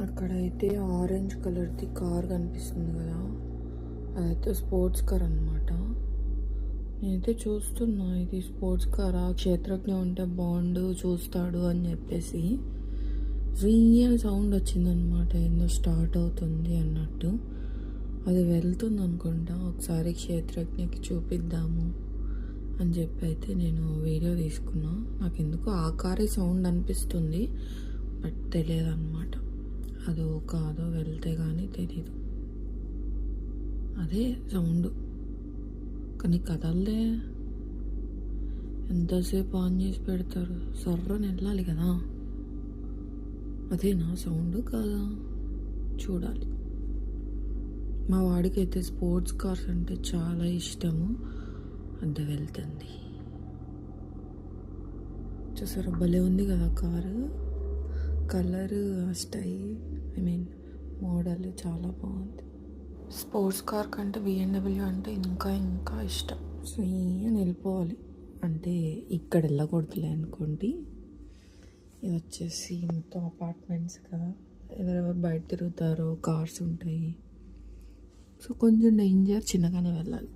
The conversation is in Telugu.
అక్కడైతే ఆరెంజ్ కలర్ది కార్ కనిపిస్తుంది కదా, అదైతే స్పోర్ట్స్ కార్ అనమాట. నేనైతే చూస్తున్నా, ఇది స్పోర్ట్స్ కారా, క్షేత్రజ్ఞ ఉంటే బాండ్ చూస్తాడు అని చెప్పేసి రియల్ సౌండ్ వచ్చిందనమాట. ఏందో స్టార్ట్ అవుతుంది అన్నట్టు. అది వెళ్తుంది అనుకుంటా. ఒకసారి క్షేత్రజ్ఞకి చూపిద్దాము అని చెప్పి అయితే నేను వీడియో తీసుకున్నా. నాకు ఎందుకో ఆ కారే సౌండ్ అనిపిస్తుంది, బట్ తెలియదు అనమాట. అదో కాదో వెళ్తే కానీ తెలీదు. అదే సౌండ్ కానీ కదలలే. ఎంతసేపు ఆన్ చేసి పెడతారు, సర్రని వెళ్ళాలి కదా. అదేనా సౌండ్ కాదా చూడాలి. మా వాడికైతే స్పోర్ట్స్ కార్స్ అంటే చాలా ఇష్టము. అది వెళ్తుంది చూసారా, భలే ఉంది కదా కారు. కలరు, స్టైల్, మోడల్ చాలా బాగుంది. స్పోర్ట్స్ కార్ కంటే BMW అంటే ఇంకా ఇంకా ఇష్టం. స్వీయ వెళ్ళిపోవాలి అంటే ఇక్కడ వెళ్ళకూడదులే అనుకోండి. ఇది వచ్చేసి మొత్తం అపార్ట్మెంట్స్ కదా, ఎవరెవరు బయట తిరుగుతారో కార్స్ ఉంటాయి. సో కొంచెం డేంజర్, చిన్నగానే వెళ్ళాలి.